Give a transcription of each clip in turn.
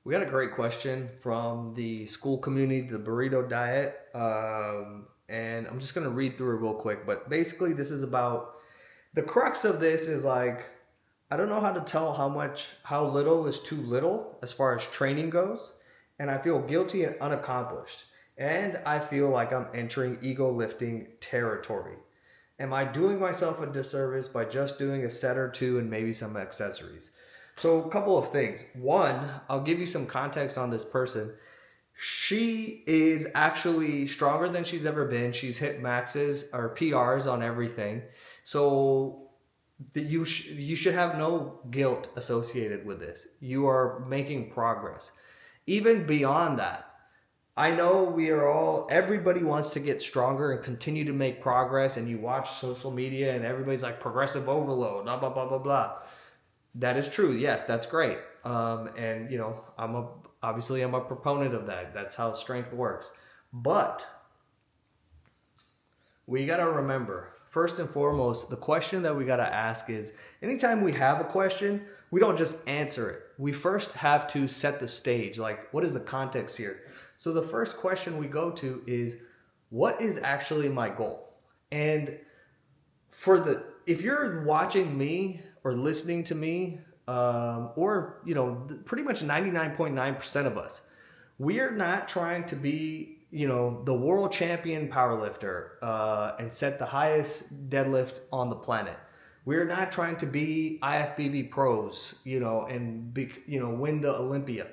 We got a great question from the school community, the burrito diet. And I'm just going to read through it real quick. But basically, this is about the crux of this is like, I don't know how to tell how little is too little as far as training goes. And I feel guilty and unaccomplished. And I feel like I'm entering ego lifting territory. Am I doing myself a disservice by just doing a set or two and maybe some accessories? So, a couple of things. One, I'll give you some context on this person. She is actually stronger than she's ever been. She's hit maxes or PRs on everything. So, you should have no guilt associated with this. You are making progress. Even beyond that, I know everybody wants to get stronger and continue to make progress. And you watch social media and everybody's like progressive overload, blah, blah, blah, blah, blah. That is true. Yes, that's great. And obviously I'm a proponent of that. That's how strength works. But we got to remember, first and foremost, the question that we got to ask is anytime we have a question, we don't just answer it. We first have to set the stage. Like, what is the context here? So the first question we go to is, what is actually my goal? And if you're watching me or listening to me, pretty much 99.9% of us, we are not trying to be, the world champion powerlifter and set the highest deadlift on the planet. We're not trying to be IFBB pros, and win the Olympia.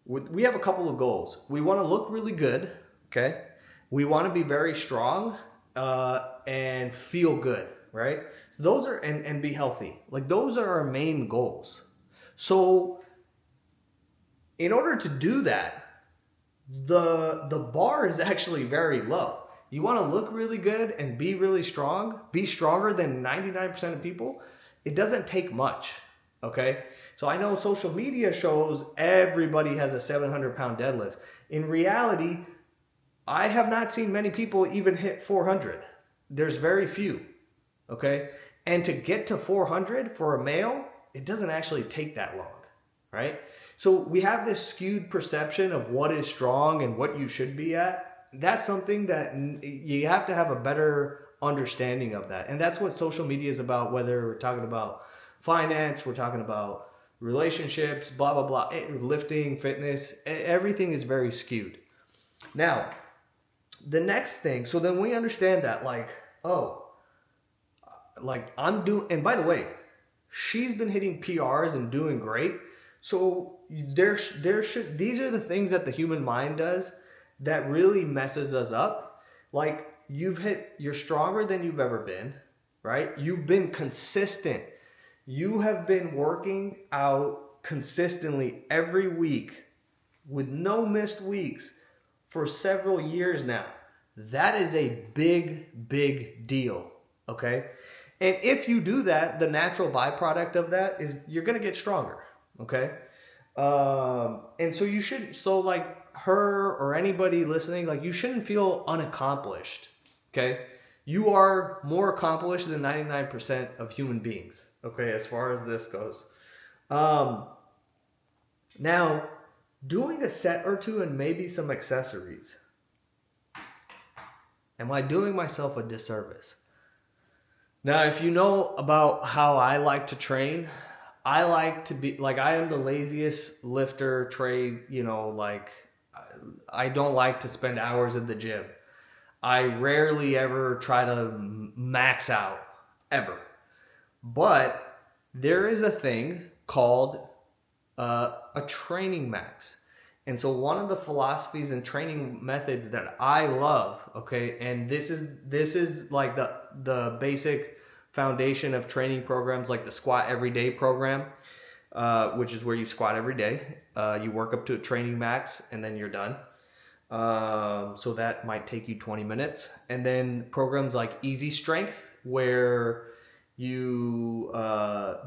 We have a couple of goals. We want to look really good, okay? We want to be very strong and feel good, right? So those are and be healthy. Like those are our main goals. So in order to do that, the bar is actually very low. You want to look really good and be really strong, be stronger than 99% of people. It doesn't take much. Okay. So I know social media shows everybody has a 700-pound deadlift. In reality, I have not seen many people even hit 400. There's very few. Okay. And to get to 400 for a male, it doesn't actually take that long. Right. So we have this skewed perception of what is strong and what you should be at. That's something that you have to have a better understanding of that. And that's what social media is about, whether we're talking about finance, we're talking about relationships, blah, blah, blah, lifting, fitness, everything is very skewed. Now, the next thing, so then we understand that and by the way, she's been hitting PRs and doing great. So these are the things that the human mind does that really messes us up. Like you're stronger than you've ever been, right? You've been consistent. You have been working out consistently every week with no missed weeks for several years now. That is a big, big deal. Okay. And if you do that, the natural byproduct of that is you're going to get stronger. Okay. And so you shouldn't, so like her or anybody listening, like you shouldn't feel unaccomplished. Okay. You are more accomplished than 99% of human beings. Okay. As far as this goes. Now doing a set or two and maybe some accessories. Am I doing myself a disservice? Now, if you know about how I like to train, I like to be like, I am the laziest lifter I don't like to spend hours in the gym. I rarely ever try to max out, ever. But there is a thing called a training max. And so one of the philosophies and training methods that I love, okay, and this is like the basic foundation of training programs like the Squat Every Day program, which is where you squat every day. You work up to a training max and then you're done. So that might take you 20 minutes. And then programs like Easy Strength, where you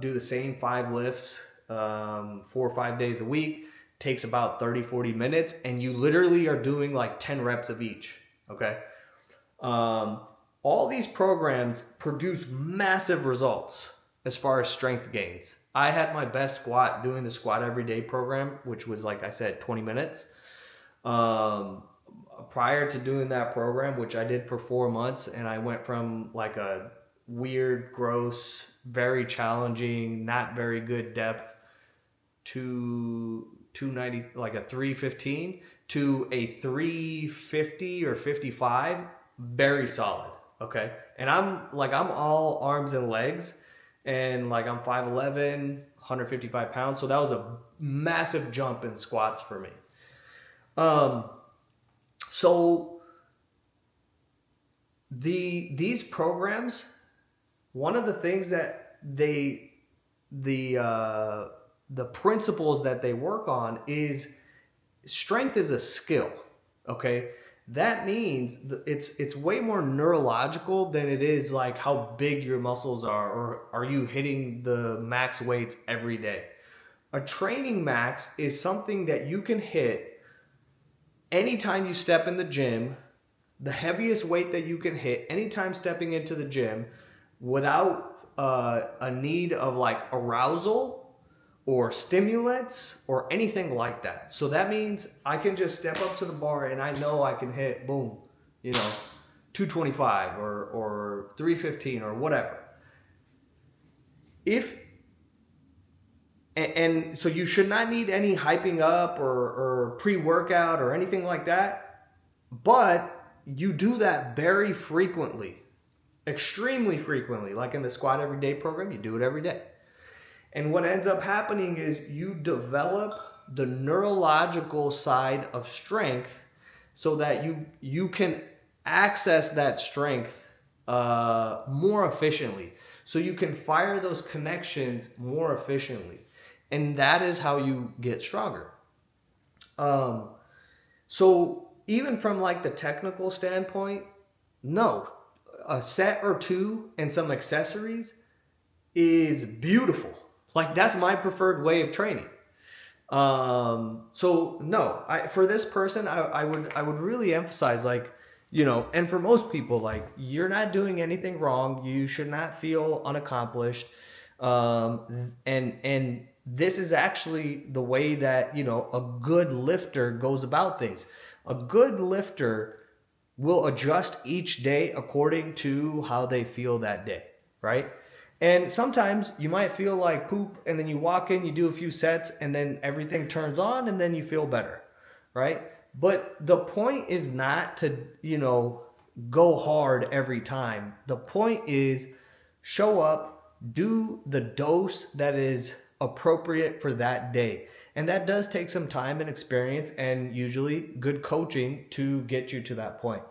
do the same 5 lifts 4 or 5 days a week, takes about 30-40 minutes, and you literally are doing like 10 reps of each. Okay. All these programs produce massive results as far as strength gains. I had my best squat doing the squat every day program, which was, like I said, 20 minutes. Prior to doing that program, which I did for 4 months, and I went from like a weird, gross, very challenging, not very good depth to 290, like a 315 to a 350 or 55, very solid. Okay. And I'm all arms and legs, and like I'm 5'11", 155 pounds. So that was a massive jump in squats for me. So these programs, one of the things that the principles that they work on is strength is a skill. Okay, that means it's way more neurological than it is like how big your muscles are, or are you hitting the max weights every day. A training max is something that you can hit anytime you step in the gym, the heaviest weight that you can hit anytime stepping into the gym, without a need of like arousal or stimulants or anything like that. So that means I can just step up to the bar and I know I can hit, boom, 225 or 315 or whatever. And so you should not need any hyping up or pre-workout or anything like that. But you do that very frequently, extremely frequently. Like in the squat every day program, you do it every day. And what ends up happening is you develop the neurological side of strength so that you can access that strength more efficiently. So you can fire those connections more efficiently. And that is how you get stronger. So even from like the technical standpoint, no, a set or two and some accessories is beautiful. Like that's my preferred way of training. So no, for this person, I would really emphasize, like, and for most people, like, you're not doing anything wrong. You should not feel unaccomplished. And this is actually the way that, a good lifter goes about things. A good lifter will adjust each day according to how they feel that day, right? And sometimes you might feel like poop, and then you walk in, you do a few sets, and then everything turns on, and then you feel better, right? But the point is not to, go hard every time. The point is show up, do the dose that is appropriate for that day. And that does take some time and experience and usually good coaching to get you to that point.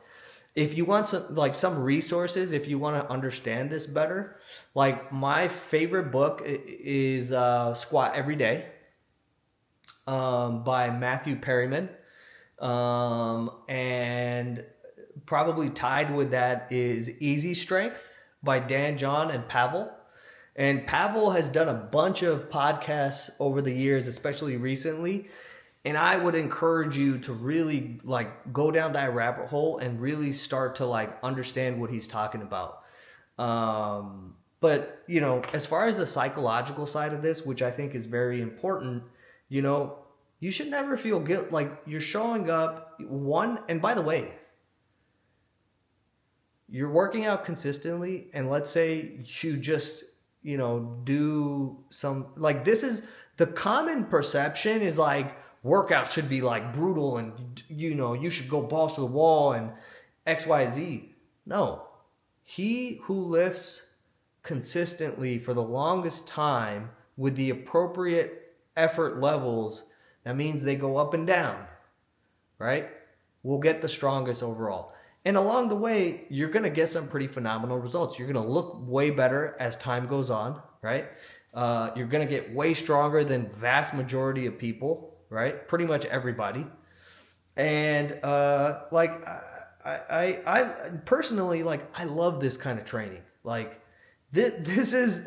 If you want some resources, if you want to understand this better, like my favorite book is Squat Every Day by Matthew Perryman. And probably tied with that is Easy Strength by Dan John and Pavel. And Pavel has done a bunch of podcasts over the years, especially recently. And I would encourage you to really go down that rabbit hole and really start to understand what he's talking about. But, as far as the psychological side of this, which I think is very important, you should never feel guilt. Like, you're showing up and by the way, you're working out consistently, and let's say you just, do some, this is the common perception is workout should be brutal and, you should go balls to the wall and XYZ. No, he who lifts consistently for the longest time with the appropriate effort levels, that means they go up and down, right? Will get the strongest overall. And along the way, you're going to get some pretty phenomenal results. You're going to look way better as time goes on, right? You're going to get way stronger than vast majority of people, right? Pretty much everybody. And I personally, I love this kind of training. This is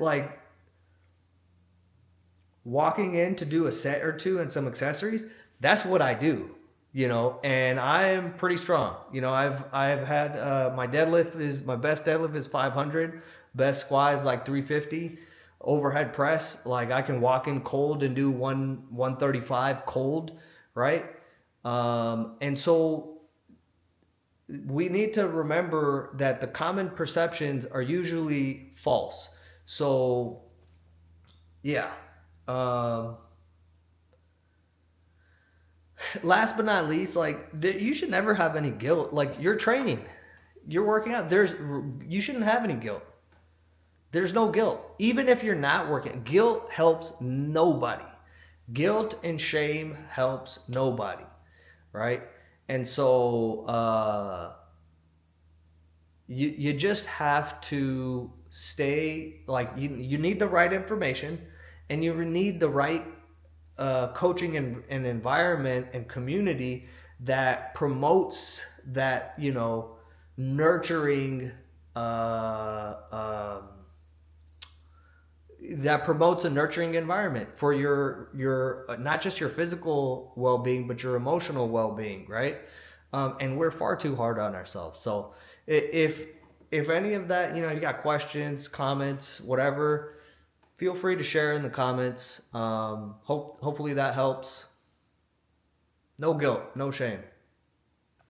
walking in to do a set or two and some accessories. That's what I do. And I am pretty strong. I've had my best deadlift is 500, best squat is 350. overhead press. Like I can walk in cold and do 135 cold, right? And so we need to remember that the common perceptions are usually false. So yeah. Um, Last but not least, like you should never have any guilt. Like you're training, you're working out. You shouldn't have any guilt. There's no guilt. Even if you're not working, guilt helps nobody. Guilt and shame helps nobody, right? And so you just have to stay like you need the right information, and you need the right coaching and environment and community that promotes that, nurturing that promotes a nurturing environment for your not just your physical well-being but your emotional well-being, right? And we're far too hard on ourselves. So if any of that, you got questions, comments, whatever, feel free to share in the comments. Hopefully that helps. No guilt, no shame.